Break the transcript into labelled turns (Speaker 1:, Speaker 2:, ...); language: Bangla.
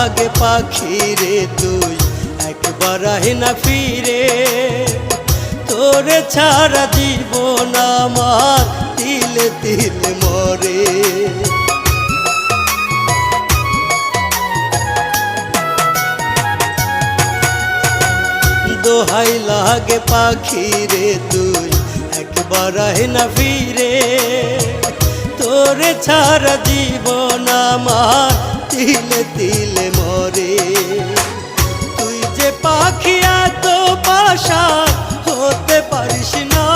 Speaker 1: লাগে পাখি রে তুই একবার আহে না ফিরে, তোরে ছাড়া জীবন আমার তিলে তিলে মরে। দোহাই লাগে পাখি রে তুই একবার আহে না ফিরে, তোরে ছাড়া জীবন আমার তিলে তিলে মরে। তুই যে পাখি এত পাশা হতে পারিস না,